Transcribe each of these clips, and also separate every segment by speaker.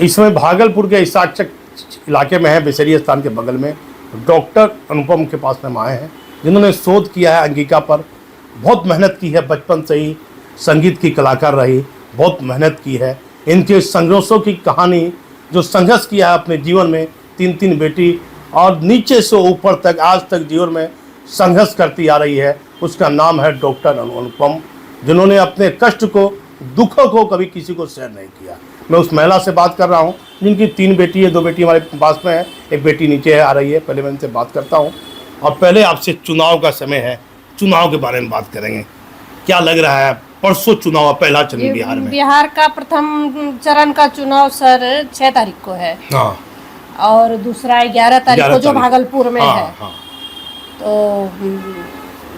Speaker 1: इस समय भागलपुर के इसाचक इलाके में है, बेसरी स्थान के बगल में डॉक्टर अनुपम के पास में हम आए हैं, जिन्होंने शोध किया है अंगिका पर। बहुत मेहनत की है, बचपन से ही संगीत की कलाकार रही, बहुत मेहनत की है। इनके संघर्षों की कहानी, जो संघर्ष किया है अपने जीवन में, 3 बेटी और नीचे से ऊपर तक आज तक जीवन में संघर्ष करती आ रही है, उसका नाम है डॉक्टर अनुपम, जिन्होंने अपने कष्ट को, दुखों को कभी किसी को शेयर नहीं किया। मैं उस महिला से बात कर रहा हूँ जिनकी 3 बेटी है, 2 बेटी हमारे पास में है, 1 बेटी नीचे है, आ रही है। पहले मैं इनसे बात करता हूँ और पहले आपसे चुनाव का समय है, चुनाव के बारे में बात करेंगे। क्या लग रहा है, परसों चुनाव, पहला चरण बिहार में?
Speaker 2: बिहार का प्रथम चरण का चुनाव सर 6 तारीख को है।
Speaker 1: हाँ।
Speaker 2: और दूसरा 11 तारीख को जो भागलपुर में है।
Speaker 1: हाँ।
Speaker 2: तो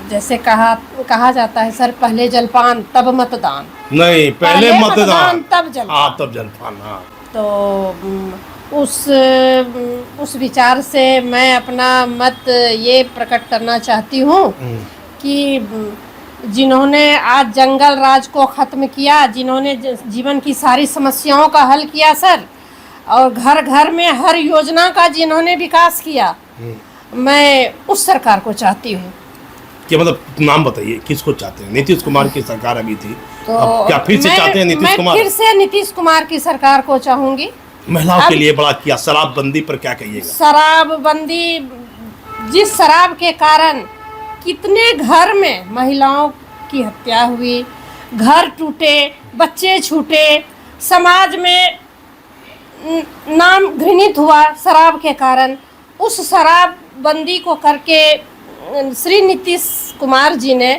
Speaker 2: जैसे कहा जाता है सर, पहले जलपान तब मतदान।
Speaker 1: नहीं, पहले मतदान
Speaker 2: तब जलपान।
Speaker 1: हाँ, तब जलपान। हाँ।
Speaker 2: तो उस विचार से मैं अपना मत ये प्रकट करना चाहती हूँ कि जिन्होंने आज जंगल राज को ख़त्म किया, जिन्होंने जीवन की सारी समस्याओं का हल किया सर, और घर घर में हर योजना का जिन्होंने विकास किया, मैं उस सरकार को चाहती हूँ।
Speaker 1: क्या मतलब, नाम बताइए, किसको चाहते हैं? नीतीश कुमार की सरकार अभी थी, तो अब क्या फिर से चाहते हैं नीतीश कुमार?
Speaker 2: मैं फिर से नीतीश कुमार की सरकार को चाहूंगी।
Speaker 1: महिलाओं के लिए बड़ा किया, शराबबंदी पर क्या कहिएगा?
Speaker 2: शराबबंदी, जिस शराब के कारण कितने घर में महिलाओं की हत्या हुई, घर टूटे, बच्चे छूटे, समाज में नाम घृणित हुआ शराब के कारण, उस शराबबंदी को करके श्री नीतीश कुमार जी ने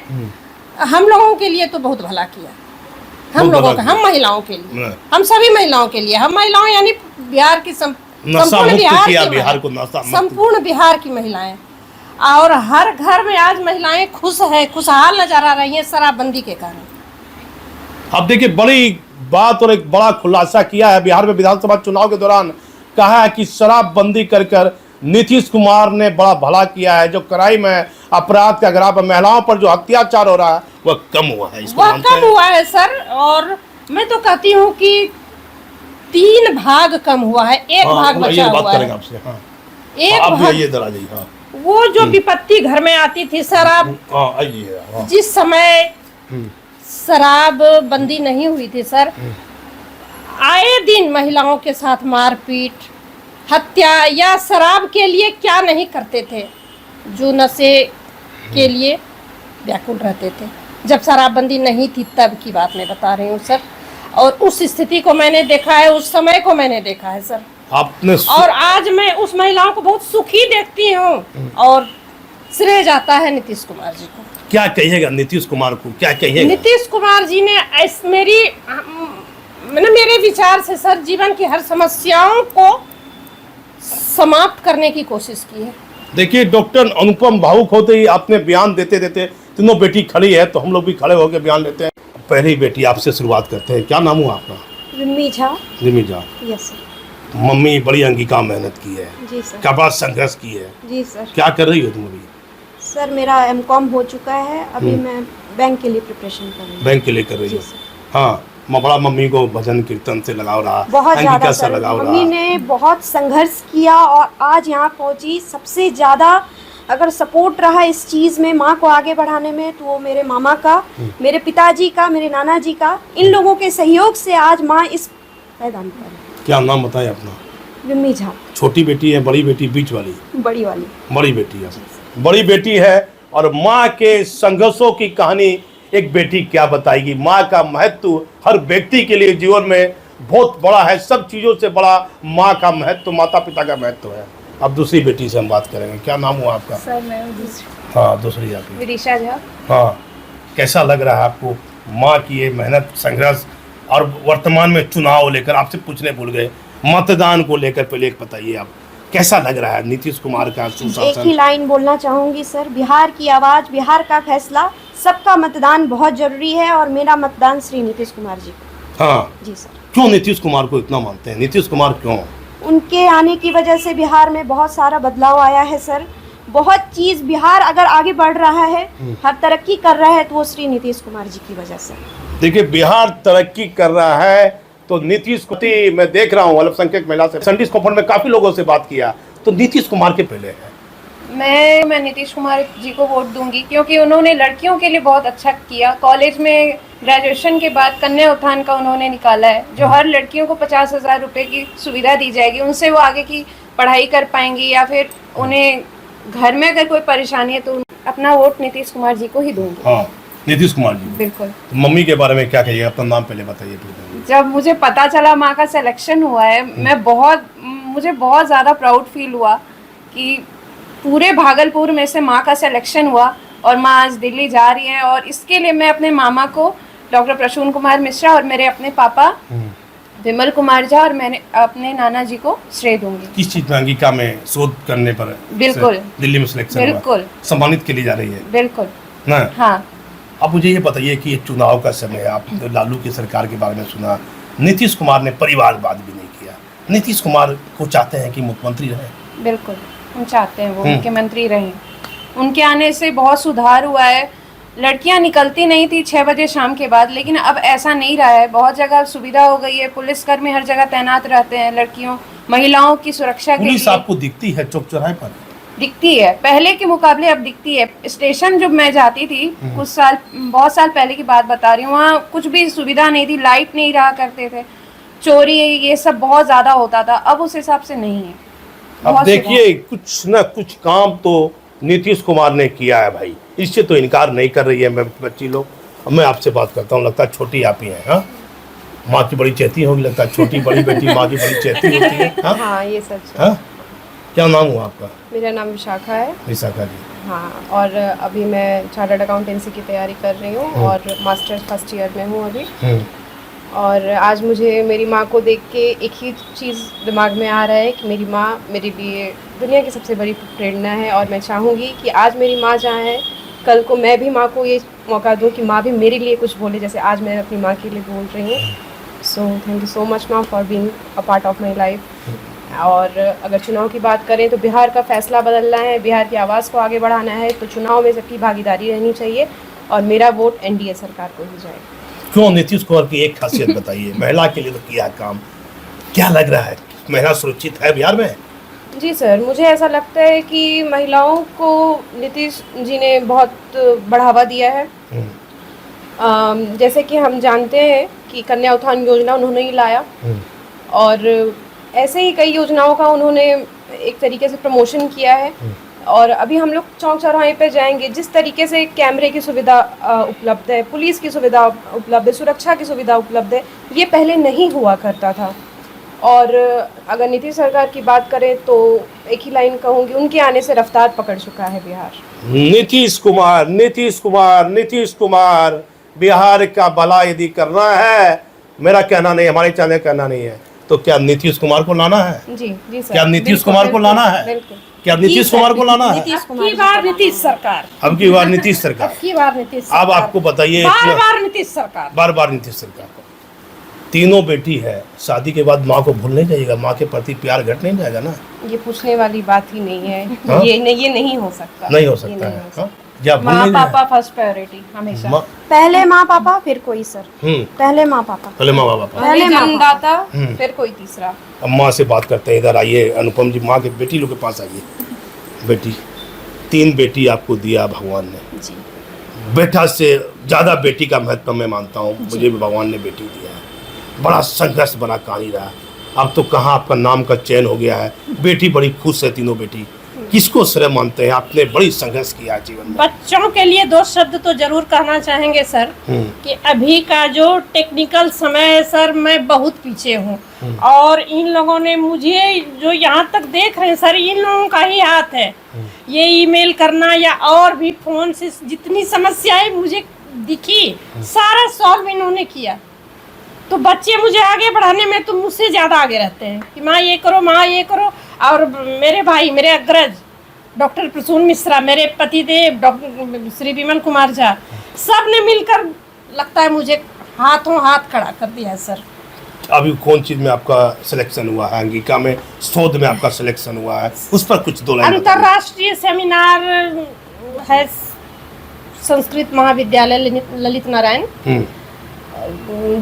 Speaker 2: हम लोगों के लिए तो बहुत भला किया। हम लोगों का, हम महिलाओं के लिए, हम सभी महिलाओं के लिए, हम महिलाओं यानी बिहार की संपूर्ण बिहार की महिलाएं, और हर घर में आज महिलाएं खुश है, खुशहाल नजर आ रही हैं शराबबंदी के कारण।
Speaker 1: अब देखिए, बड़ी बात और एक बड़ा खुलासा किया है बिहार में विधानसभा चुनाव के दौरान। कहा है कि शराबबंदी कर नीतीश कुमार ने बड़ा भला किया है। जो क्राइम है, अपराध का ग्राफ, महिलाओं पर जो अत्याचार हो रहा है वह कम हुआ है।
Speaker 2: वह कम हुआ है सर, और मैं तो कहती हूँ कि 3 भाग कम हुआ है, 1 भाग बचा हुआ है।
Speaker 1: हाँ।
Speaker 2: एक
Speaker 1: आप
Speaker 2: भाग,
Speaker 1: ये इधर आ जाइए। हाँ।
Speaker 2: वो जो विपत्ति घर में आती थी शराब, जिस समय शराबबंदी नहीं हुई थी सर, आए दिन महिलाओं के साथ मारपीट, हत्या, या शराब के लिए क्या नहीं करते थे, जो नशे के लिए व्याकुल रहते थे। जब शराबबंदी नहीं थी तब की बात मैं बता रही हूँ सर, और उस स्थिति को मैंने देखा है, उस समय को मैंने देखा है सर
Speaker 1: आपने।
Speaker 2: और आज मैं उस महिलाओं को बहुत सुखी देखती हूँ, और श्रेय जाता है नीतीश कुमार जी को।
Speaker 1: क्या कहिएगा नीतीश कुमार को, क्या कहिएगा?
Speaker 2: नीतीश कुमार जी ने मेरे विचार से सर जीवन की हर समस्याओं को समाप्त करने की कोशिश की है।
Speaker 1: देखिए, डॉक्टर अनुपम भावुक होते ही आपने बयान देते देते, तीनों बेटी खड़ी है तो हम लोग भी खड़े होकर बयान लेते हैं। पहली बेटी आपसे शुरुआत करते हैं, क्या नाम हुआ आपका?
Speaker 2: Rimi Jha.
Speaker 1: Rimi Jha.
Speaker 2: Yes sir.
Speaker 1: Mummy बड़ी अंगिका मेहनत की है
Speaker 2: जी सर,
Speaker 1: क्या बात, संघर्ष की है
Speaker 2: जी सर।
Speaker 1: क्या कर रही हो तुम अभी?
Speaker 3: सर मेरा M.Com हो चुका है, अभी मैं बैंक के लिए प्रिपरेशन कर रही हूँ।
Speaker 1: बैंक के लिए कर रही हो? हाँ। बड़ा मम्मी को भजन कीर्तन से लगाव रहा,
Speaker 3: बहुत ज़्यादा सर। मम्मी ने बहुत संघर्ष किया और आज यहाँ पहुँची। सबसे ज़्यादा अगर सपोर्ट रहा इस चीज़ में माँ को आगे बढ़ाने में, तो वो मेरे मामा का, मेरे पिताजी का, मेरे नाना जी का, इन लोगों के सहयोग से आज माँ इस मैदान पर है।
Speaker 1: क्या नाम बताए अपना?
Speaker 3: रिमी झा।
Speaker 1: छोटी बेटी है, बड़ी बेटी, बीच वाली?
Speaker 3: बड़ी वाली।
Speaker 1: बड़ी बेटी है। बड़ी बेटी है, और माँ के संघर्षों की कहानी एक बेटी क्या बताएगी। माँ का महत्व हर व्यक्ति के लिए जीवन में बहुत बड़ा है, सब चीज़ों से बड़ा माँ का महत्व, माता पिता का महत्व है। अब दूसरी बेटी से हम बात करेंगे, क्या नाम हुआ आपका?
Speaker 3: सर मैं दूसरी।
Speaker 1: हाँ, दूसरी आपकी?
Speaker 3: विदिशा झा।
Speaker 1: हाँ। कैसा लग रहा है आपको माँ की ये मेहनत, संघर्ष, और वर्तमान में चुनाव लेकर? आपसे पूछने भूल गए, मतदान को लेकर पहले एक बताइए, आप कैसा लग रहा है नीतीश कुमार का सुशासन?
Speaker 3: एक ही लाइन बोलना चाहूँगी सर, बिहार की आवाज़, बिहार का फैसला, सबका मतदान बहुत जरूरी है, और मेरा मतदान श्री नीतीश कुमार जी को।
Speaker 1: हाँ
Speaker 3: जी सर।
Speaker 1: क्यों नीतीश कुमार को इतना मानते हैं? नीतीश कुमार क्यों?
Speaker 3: उनके आने की वजह से बिहार में बहुत सारा बदलाव आया है सर। बहुत चीज़ बिहार अगर आगे बढ़ रहा है, हर तरक्की कर रहा है, तो वो श्री नीतीश कुमार जी की वजह से।
Speaker 1: देखिए, बिहार तरक्की कर रहा है तो नीतीश कुमार, मैं देख रहा हूँ अल्पसंख्यक महिला से संडीज कोफर में काफी लोगों से बात किया, तो नीतीश कुमार के पहले है।
Speaker 4: मैं नीतीश कुमार जी को वोट दूंगी क्योंकि उन्होंने लड़कियों के लिए बहुत अच्छा किया। कॉलेज में ग्रेजुएशन के बाद कन्या उत्थान का उन्होंने निकाला है, जो हर लड़कियों को 50,000 रुपए की सुविधा दी जाएगी, उनसे वो आगे की पढ़ाई कर पाएंगी, या फिर उन्हें घर में अगर कोई परेशानी है तो अपना वोट नीतीश कुमार जी को ही दूंगी।
Speaker 1: हाँ, नीतीश कुमार जी।
Speaker 4: बिल्कुल।
Speaker 1: तो मम्मी के बारे में क्या कहिए, अपना नाम पहले बताइए फिर।
Speaker 4: जब मुझे पता चला माँ का सिलेक्शन हुआ है, मुझे बहुत ज़्यादा प्राउड फील हुआ कि पूरे भागलपुर में से माँ का सिलेक्शन हुआ और माँ आज दिल्ली जा रही है, और इसके लिए मैं अपने मामा को डॉक्टर प्रसून कुमार मिश्रा और मेरे अपने पापा विमल कुमार झा और मैंने अपने नाना जी को श्रेय दूंगी।
Speaker 1: किस चीज में, अंगिका में शोध करने पर
Speaker 4: बिल्कुल
Speaker 1: दिल्ली में सिलेक्शन
Speaker 4: बिल्कुल
Speaker 1: सम्मानित के लिए जा रही है
Speaker 4: बिल्कुल
Speaker 1: ना।
Speaker 4: हाँ।
Speaker 1: अब मुझे ये बताइए कि ये चुनाव का समय है, आपने लालू की सरकार के बारे में सुना, नीतीश कुमार ने परिवारवाद भी नहीं किया। नीतीश कुमार को चाहते हैं कि मुख्यमंत्री रहे।
Speaker 4: बिल्कुल, हम चाहते हैं वो मुख्यमंत्री रहें। उनके आने से बहुत सुधार हुआ है। लड़कियां निकलती नहीं थी 6 बजे शाम के बाद, लेकिन अब ऐसा नहीं रहा है। बहुत जगह सुविधा हो गई है, पुलिसकर्मी हर जगह तैनात रहते हैं लड़कियों महिलाओं की सुरक्षा के लिए।
Speaker 1: पुलिस आपको दिखती है चौक चौराहे पर?
Speaker 4: दिखती है, पहले के मुकाबले अब दिखती है। स्टेशन जब मैं जाती थी बहुत साल पहले की बात बता रही हूँ, वहाँ कुछ भी सुविधा नहीं थी, लाइट नहीं रहा करते थे, चोरी ये सब बहुत ज्यादा होता था। अब उस हिसाब से नहीं है।
Speaker 1: अब देखिए कुछ ना कुछ काम तो नीतीश कुमार ने किया है भाई, इससे तो इनकार नहीं कर रही है मैं बच्ची लोग। अब मैं आपसे बात करता हूँ, लगता है छोटी आप ही हैं। हाँ, माँ की बड़ी चेती होगी, लगता है छोटी बड़ी बेटी माँ की बड़ी चेती होती है।
Speaker 3: हाँ, ये सच है।
Speaker 1: हाँ, क्या नाम हुआ आपका?
Speaker 3: मेरा नाम विशाखा है।
Speaker 1: विशाखा जी।
Speaker 3: हाँ, और अभी मैं चार्टर्ड अकाउंटेंसी की तैयारी कर रही हूँ और मास्टर्स फर्स्ट ईयर में हूँ अभी। और आज मुझे मेरी माँ को देख के एक ही चीज़ दिमाग में आ रहा है कि मेरी माँ मेरे लिए दुनिया की सबसे बड़ी प्रेरणा है, और मैं चाहूँगी कि आज मेरी माँ जहाँ है, कल को मैं भी माँ को ये मौका दूँ कि माँ भी मेरे लिए कुछ बोले, जैसे आज मैं अपनी माँ के लिए बोल रही हूँ। So thank you so much माँ for being a part of my life. और अगर चुनाव की बात करें तो बिहार का फैसला बदलना है, बिहार की आवाज़ को आगे बढ़ाना है, तो चुनाव में सबकी भागीदारी रहनी चाहिए, और मेरा वोट एनडीए सरकार को ही जाएगा।
Speaker 1: क्यों? नीतीश कुमार की एक खासियत बताइए। महिला के लिए तो किया काम, क्या लग रहा है महिला सुरक्षित है बिहार में?
Speaker 3: जी सर, मुझे ऐसा लगता है कि महिलाओं को नीतीश जी ने बहुत बढ़ावा दिया है। जैसे कि हम जानते हैं कि कन्या उत्थान योजना उन्होंने ही लाया, और ऐसे ही कई योजनाओं का उन्होंने एक तरीके से प्रमोशन किया है। और अभी हम लोग चौक चौराहे पे जाएंगे, जिस तरीके से कैमरे की सुविधा उपलब्ध है, पुलिस की सुविधा उपलब्ध है, सुरक्षा की सुविधा उपलब्ध है, ये पहले नहीं हुआ करता था। और अगर नीतीश सरकार की बात करें तो एक ही लाइन कहूँगी, उनके आने से रफ्तार पकड़ चुका है बिहार।
Speaker 1: नीतीश कुमार, नीतीश कुमार, नीतीश कुमार, बिहार का भला यदि करना है, मेरा कहना नहीं, हमारे चैनल कहना नहीं है, तो क्या नीतीश कुमार को लाना है?
Speaker 3: जी जी सर।
Speaker 1: क्या नीतीश कुमार को लाना है?
Speaker 3: बिल्कुल।
Speaker 1: क्या नीतीश कुमार को लाना है?
Speaker 2: अब की बार नीतीश सरकार,
Speaker 1: अब की बार नीतीश सरकार।
Speaker 2: अब की बार नीतीश सरकार।
Speaker 1: अब आपको बताइए,
Speaker 2: बार नीतीश सरकार,
Speaker 1: बार नीतीश सरकार। तीनों बेटी है, शादी के बाद माँ को भूल नहीं जाएगा, माँ के प्रति प्यार घट नहीं जाएगा ना?
Speaker 3: ये पूछने वाली बात ही नहीं है।
Speaker 1: हाँ?
Speaker 3: ये नहीं हो सकता।
Speaker 1: नहीं हो सकता है। हाँ? या भूल
Speaker 4: माँ
Speaker 1: नहीं
Speaker 4: पापा फर्स्ट प्रायोरिटी हमेशा।
Speaker 1: माँ-
Speaker 3: पहले माँ पापा फिर कोई सर।
Speaker 1: हम्म,
Speaker 3: पहले माँ पापा।
Speaker 1: पहले माँ बाप।
Speaker 3: पहले माँ
Speaker 4: जन्मदाता फिर कोई तीसरा।
Speaker 1: अब माँ से बात करते हैं, इधर आइए अनुपम जी, माँ के बेटी लोग के पास आइए। बेटी, 3 बेटी आपको दिया भगवान ने
Speaker 3: जी।
Speaker 1: बेटा से ज़्यादा बेटी का महत्व मैं मानता हूँ, मुझे भी भगवान ने बेटी दिया है। बड़ा संघर्ष बड़ा कहानी रहा, अब तो कहाँ आपका नाम का चयन हो गया है। बेटी बड़ी खुश है, तीनों बेटी। किसको श्रेय मानते हैं? आपने बड़ी संघर्ष किया जीवन में।
Speaker 2: बच्चों के लिए 2 शब्द तो जरूर कहना चाहेंगे सर, कि अभी का जो टेक्निकल समय है सर, मैं बहुत पीछे हूँ, और इन लोगों ने मुझे जो यहाँ तक देख रहे हैं सर, इन लोगों का ही हाथ है। ये ईमेल करना या और भी फोन से जितनी समस्याएं मुझे दिखी, सारा सॉल्व इन्होंने किया। तो बच्चे मुझे आगे बढ़ाने में तो मुझसे ज़्यादा आगे रहते हैं कि माँ ये करो, माँ ये करो। और मेरे भाई, मेरे अग्रज डॉक्टर प्रसून मिश्रा, मेरे पतिदेव डॉक्टर श्री विमल कुमार झा, सब ने मिलकर लगता है मुझे हाथों हाथ खड़ा कर दिया है सर।
Speaker 1: अभी कौन चीज में आपका सिलेक्शन हुआ है? अंगिका में, शोध में आपका सिलेक्शन हुआ है, उस पर कुछ 2 लाइन बताइए।
Speaker 2: अंतर्राष्ट्रीय सेमिनार है संस्कृत महाविद्यालय ललित नारायण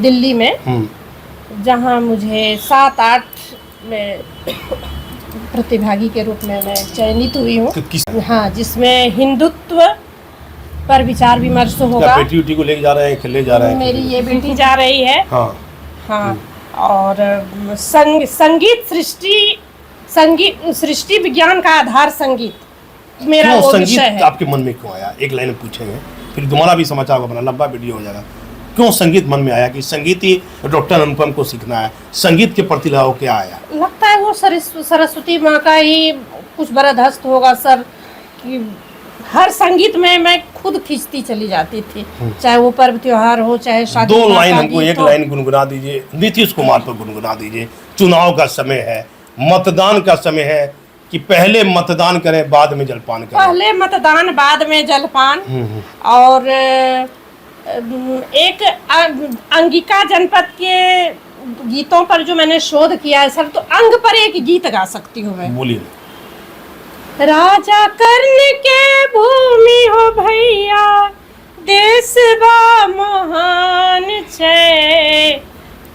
Speaker 2: दिल्ली में, जहां मुझे 7-8 में प्रतिभागी के रूप में मैं चयनित हुई हूँ। हाँ, जिसमें हिंदुत्व पर विचार विमर्श होगा।
Speaker 1: बेटी उटी को लेके जा रहे हैं, खेले जा रहे हैं?
Speaker 2: मेरी ये बेटी जा रही है।
Speaker 1: हाँ
Speaker 2: हाँ, और संगीत सृष्टि विज्ञान का आधार संगीत मेरा
Speaker 1: क्यों
Speaker 2: वो
Speaker 1: संगीत
Speaker 2: विषय है।
Speaker 1: आपके मन में क्यों आया? एक लाइन में पूछेंगे, फिर तुम्हारा भी समाचार को बना, लंबा वीडियो हो जाएगा। क्यों संगीत मन में आया कि संगीत ही डॉक्टर अनुपम को सीखना है? संगीत के प्रति लगाव क्या आया?
Speaker 2: लगता है वो सरस्वती माँ का ही कुछ बरदस्त होगा सर, कि हर संगीत में मैं खुद खींचती चली जाती थी, चाहे वो पर्व त्योहार हो, चाहे शादी।
Speaker 1: 2 लाइन हमको, एक लाइन गुनगुना दीजिए, नीतीश कुमार पर गुनगुना दीजिए। चुनाव का समय है, मतदान का समय है, कि पहले मतदान करें बाद में जलपान करें?
Speaker 2: पहले मतदान बाद में जलपान। और एक अंगिका जनपद के गीतों पर जो मैंने शोध किया है सर, तो अंग पर एक गीत गा सकती हूँ मैं।
Speaker 1: बोलिए।
Speaker 2: राजा कर्ण के भूमि हो भैया, देश बा महान छे,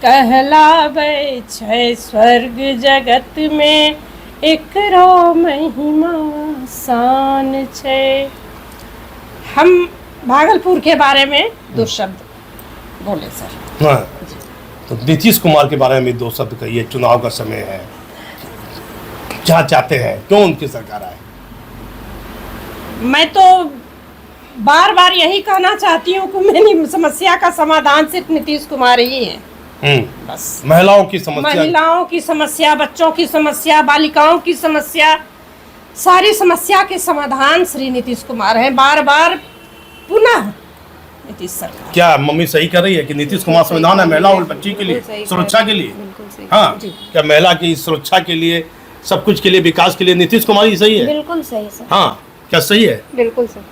Speaker 2: कहलावे छे स्वर्ग जगत में, एकरो महिमा शान छे। हम भागलपुर के बारे में 2 शब्द बोले सर।
Speaker 1: हाँ, तो नीतीश कुमार के बारे में 2 शब्द कहिए। चुनाव का समय है, क्या चाहते हैं, क्यों उनकी सरकार आए?
Speaker 2: मैं तो बार बार यही कहना चाहती हूँ कि मेरी समस्या का समाधान सिर्फ नीतीश कुमार ही है। बस
Speaker 1: महिलाओं की समस्या,
Speaker 2: महिलाओं की समस्या, बच्चों की समस्या, बालिकाओं की समस्या, सारी समस्या के समाधान श्री नीतीश कुमार हैं। बार बार पुनः नीतीश सरकार।
Speaker 1: क्या मम्मी सही कर रही है कि नीतीश कुमार संविधान है महिला और बच्ची के लिए, सुरक्षा के लिए? हाँ, क्या महिला की सुरक्षा के लिए, सब कुछ के लिए, विकास के लिए नीतीश कुमार ही सही है?
Speaker 3: बिल्कुल सही सर।
Speaker 1: हाँ, क्या सही है?
Speaker 4: बिल्कुल सर।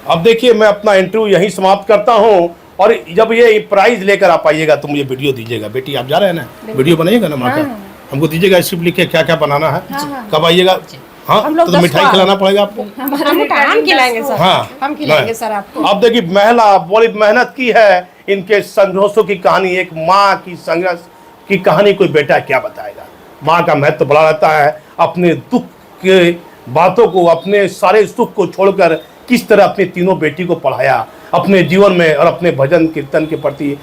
Speaker 1: अब देखिए, मैं अपना इंटरव्यू यहीं समाप्त करता हूँ, और जब ये प्राइज लेकर आप आइएगा तो मुझे वीडियो दीजिएगा। बेटी आप जा रहे हैं ना, वीडियो बनाइएगा ना माँ का, हमको दीजिएगा स्क्रिप्ट लिख के क्या क्या बनाना है। कब आइएगा? हाँ, तो मिठाई खिलाना पड़ेगा आपको।
Speaker 2: हम खिलाएंगे सर।
Speaker 1: हाँ,
Speaker 2: हम खिलाएंगे सर आपको।
Speaker 1: अब देखिए, महिला बड़ी मेहनत की है, इनके संघर्षों की कहानी, एक माँ की संघर्ष की कहानी कोई बेटा क्या बताएगा। माँ का महत्व बड़ा रहता है। अपने दुख के बातों को, अपने सारे सुख को छोड़कर किस तरह अपनी तीनों बेटी को पढ़ाया अपने जीवन में, और अपने भजन कीर्तन के प्रति,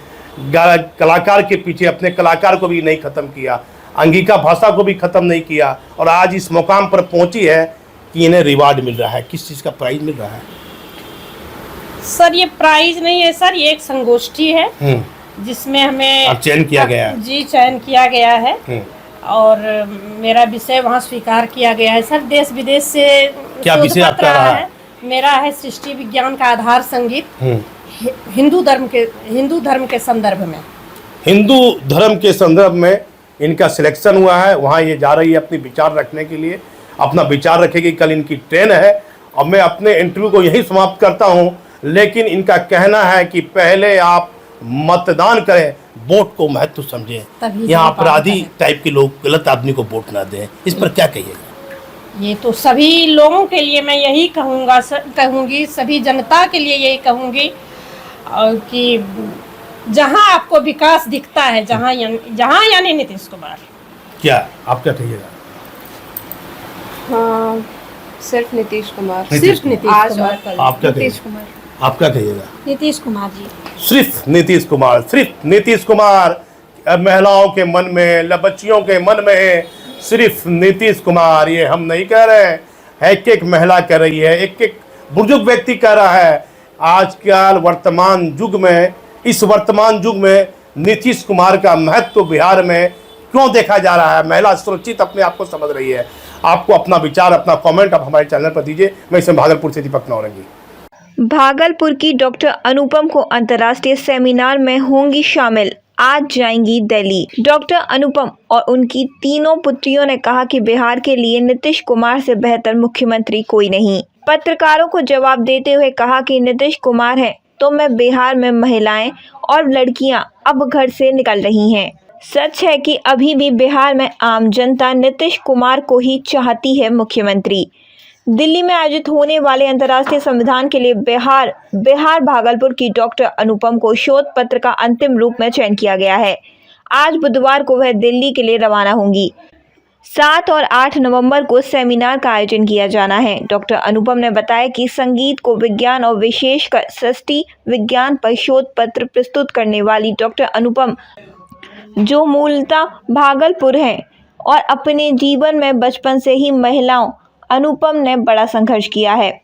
Speaker 1: कलाकार के पीछे अपने कलाकार को भी नहीं खत्म किया, अंगिका भाषा को भी खत्म नहीं किया, और आज इस मुकाम पर पहुंची है कि इन्हें रिवार्ड मिल रहा है। किस चीज़ का प्राइज मिल रहा है?
Speaker 2: सर ये प्राइज नहीं है सर, ये एक संगोष्ठी है जिसमें हमें
Speaker 1: चयन किया गया है।
Speaker 2: जी, चयन किया गया है, और मेरा विषय वहाँ स्वीकार किया गया है सर। देश विदेश से
Speaker 1: क्या विषय आपका रहा है?
Speaker 2: मेरा है सृष्टि विज्ञान का आधार संगीत, हिंदू धर्म के संदर्भ में।
Speaker 1: हिंदू धर्म के संदर्भ में इनका सिलेक्शन हुआ है। वहाँ ये जा रही है अपनी विचार रखने के लिए, अपना विचार रखेगी। कल इनकी ट्रेन है, और मैं अपने इंटरव्यू को यही समाप्त करता हूँ। लेकिन इनका कहना है कि पहले आप मतदान करें, वोट को महत्व समझें। यहाँ अपराधी टाइप के लोग गलत आदमी को वोट ना दें। इस पर क्या कहिएगा?
Speaker 2: ये तो सभी लोगों के लिए मैं यही कहूँगी, सभी जनता के लिए यही कहूँगी, कि जहाँ आपको विकास दिखता है, जहाँ यानी नीतीश कुमार।
Speaker 1: क्या आप क्या कहिएगा?
Speaker 4: हाँ, सिर्फ नीतीश कुमार।
Speaker 2: सिर्फ नीतीश कुमार।
Speaker 1: आप क्या
Speaker 4: नीतीश कुमार।
Speaker 1: आप क्या कहिएगा?
Speaker 3: नीतीश कुमार जी।
Speaker 1: सिर्फ नीतीश कुमार, सिर्फ नीतीश कुमार। महिलाओं के मन में, बच्चियों के मन में सिर्फ नीतीश कुमार। ये हम नहीं कह रहे हैं, एक एक महिला कह रही है, एक एक बुजुर्ग व्यक्ति कह रहा है। आजकल वर्तमान युग में, इस वर्तमान युग में नीतीश कुमार का महत्व बिहार में क्यों देखा जा रहा है? महिला सुरक्षित अपने आप को समझ रही है। आपको अपना विचार, अपना कमेंट आप हमारे चैनल पर दीजिए। मैं इसमें भागलपुर से दीपक नौरंगी।
Speaker 5: भागलपुर की डॉक्टर अनुपम को अंतर्राष्ट्रीय सेमिनार में होंगी शामिल, आज जाएंगी दिल्ली। डॉक्टर अनुपम और उनकी तीनों पुत्रियों ने कहा कि बिहार के लिए नीतीश कुमार से बेहतर मुख्यमंत्री कोई नहीं। पत्रकारों को जवाब देते हुए कहा कि नीतीश कुमार है तो मैं बिहार में महिलाएं और लड़कियां अब घर से निकल रही हैं। सच है कि अभी भी बिहार में आम जनता नीतीश कुमार को ही चाहती है मुख्यमंत्री। दिल्ली में आयोजित होने वाले अंतर्राष्ट्रीय संविधान के लिए बिहार भागलपुर की डॉक्टर अनुपम को शोध पत्र का अंतिम रूप में चयन किया गया है। आज बुधवार को वह दिल्ली के लिए रवाना होंगी। 7 और 8 नवंबर को सेमिनार का आयोजन किया जाना है। डॉक्टर अनुपम ने बताया कि संगीत को विज्ञान और विशेषकर सृष्टि विज्ञान पर शोध पत्र प्रस्तुत करने वाली डॉक्टर अनुपम, जो मूलतः भागलपुर हैं और अपने जीवन में बचपन से ही महिलाओं, अनुपम ने बड़ा संघर्ष किया है।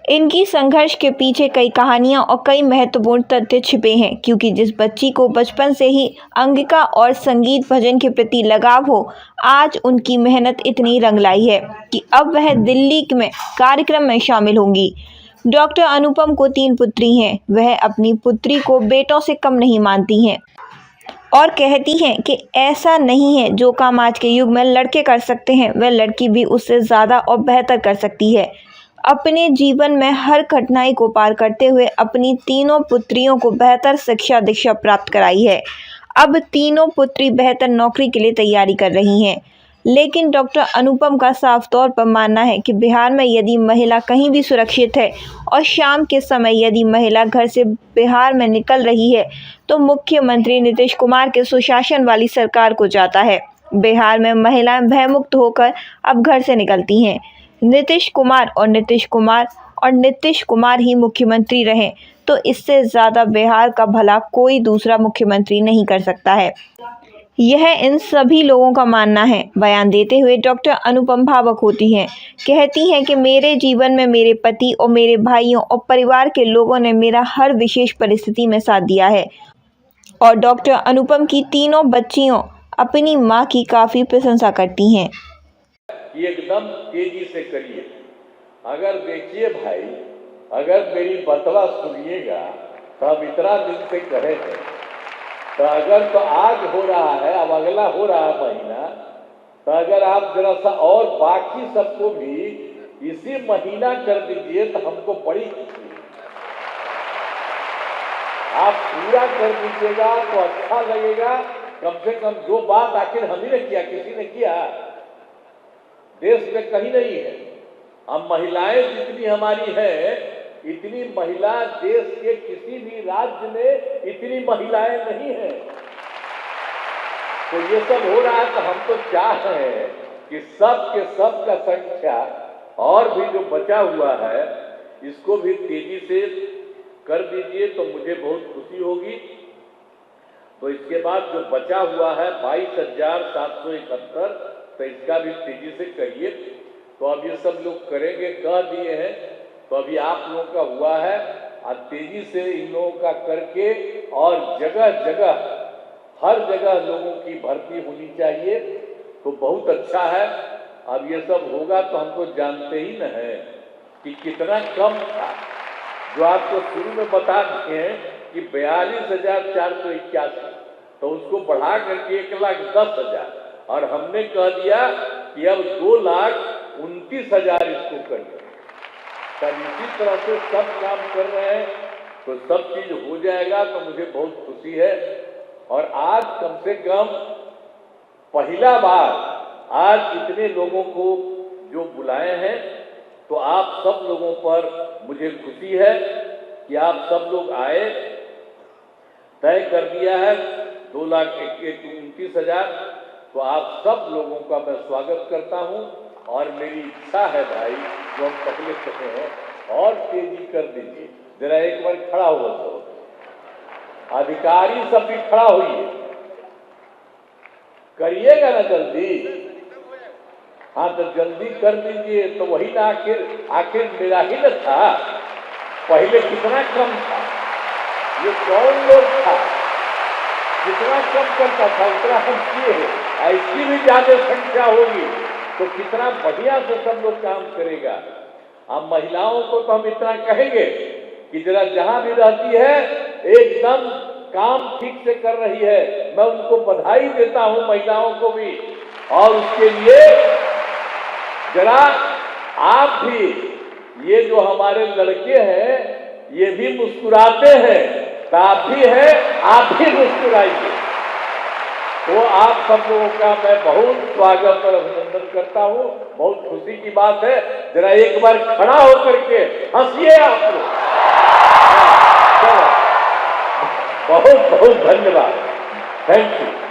Speaker 5: इनकी संघर्ष के पीछे कई कहानियां और कई महत्वपूर्ण तथ्य छिपे हैं, क्योंकि जिस बच्ची को बचपन से ही अंगिका और संगीत भजन के प्रति लगाव हो, आज उनकी मेहनत इतनी रंग लाई है कि अब वह दिल्ली में कार्यक्रम में शामिल होंगी। डॉक्टर अनुपम को 3 पुत्री हैं। वह अपनी पुत्री को बेटों से कम नहीं मानती हैं और कहती हैं कि ऐसा नहीं है, जो काम आज के युग में लड़के कर सकते हैं वह लड़की भी उससे ज़्यादा और बेहतर कर सकती है। अपने जीवन में हर कठिनाई को पार करते हुए अपनी तीनों पुत्रियों को बेहतर शिक्षा दीक्षा प्राप्त कराई है। अब तीनों पुत्री बेहतर नौकरी के लिए तैयारी कर रही हैं। लेकिन डॉक्टर अनुपम का साफ तौर पर मानना है कि बिहार में यदि महिला कहीं भी सुरक्षित है और शाम के समय यदि महिला घर से बिहार में निकल रही है तो मुख्यमंत्री नीतीश कुमार के सुशासन वाली सरकार को जाता है। बिहार में महिलाएं भयमुक्त होकर अब घर से निकलती हैं। नीतीश कुमार ही मुख्यमंत्री रहें तो इससे ज़्यादा बिहार का भला कोई दूसरा मुख्यमंत्री नहीं कर सकता है। यह इन सभी लोगों का मानना है। बयान देते हुए डॉक्टर अनुपम भावुक होती हैं। कहती हैं कि मेरे जीवन में मेरे पति और मेरे भाइयों और परिवार के लोगों ने मेरा हर विशेष परिस्थिति में साथ दिया है और डॉक्टर अनुपम की तीनों बच्चियों अपनी मां की काफ़ी प्रशंसा करती हैं।
Speaker 6: एकदम तेजी से करिए। अगर देखिए भाई, अगर मेरी बतवा सुनिएगा तो हम इतना दिन से कहे हैं, तो अगर तो आज हो रहा है, अब अगला हो रहा है महीना, तो अगर आप जरा सा और बाकी सबको भी इसी महीना कर दीजिए तो हमको बड़ी खुशी है। आप पूरा कर दीजिएगा तो अच्छा लगेगा। कम से कम जो बात आखिर हम ही ने किया, किसी ने किया, देश में कहीं नहीं है। हम महिलाएं जितनी हमारी हैं, इतनी महिला देश के किसी भी राज्य में इतनी महिलाएं नहीं हैं। तो ये सब हो रहा है तो हम तो चाह रहे हैं कि सब के सब का संख्या और भी जो बचा हुआ है इसको भी तेजी से कर दीजिए तो मुझे बहुत खुशी होगी। तो इसके बाद जो बचा हुआ है 22,771, तो इसका भी तेजी से करिए। तो अब ये सब लोग करेंगे, कह दिए हैं, तो अभी आप लोगों का हुआ है। आज तेजी से इन लोगों का करके और जगह जगह हर जगह लोगों की भर्ती होनी चाहिए, तो बहुत अच्छा है। अब ये सब होगा तो हम तो जानते ही न है कि कितना कम था। जो आपको शुरू में बता दिए हैं कि 42,481, तो उसको बढ़ा करके 1,10,000 और हमने कह दिया कि अब 2,29,000 इसको कर दें। तब इसी तरह से सब काम कर रहे हैं तो सब चीज हो जाएगा, तो मुझे बहुत खुशी है। और आज कम से कम पहला बार आज इतने लोगों को जो बुलाए हैं, तो आप सब लोगों पर मुझे खुशी है कि आप सब लोग आए। तय कर दिया है 2,29,000, तो आप सब लोगों का मैं स्वागत करता हूं। और मेरी इच्छा है भाई, जो हम पहले कहे हैं, और तेजी कर दीजिए। जरा एक बार खड़ा हुआ तो अधिकारी सब भी खड़ा होइए, करिएगा ना जल्दी। हाँ तो जल्दी कर दीजिए। तो वही ना, आखिर मेरा ही न था। पहले कितना कम था, ये कौन लोग था, कितना कम करता था उतना हम किए हैं। ऐसी भी ज्यादा संख्या होगी तो कितना बढ़िया से सब लोग काम करेगा। अब महिलाओं को तो हम इतना कहेंगे कि जरा जहां भी रहती है एकदम काम ठीक से कर रही है। मैं उनको बधाई देता हूं, महिलाओं को भी। और उसके लिए जरा आप भी, ये जो हमारे लड़के हैं ये भी मुस्कुराते हैं, तो आप भी हैं, आप भी मुस्कुराइए। तो आप सब लोगों का मैं बहुत स्वागत और अभिनंदन करता हूं। बहुत खुशी की बात है। जरा एक बार खड़ा होकर के हंसिए आप लोग। बहुत बहुत धन्यवाद, थैंक यू।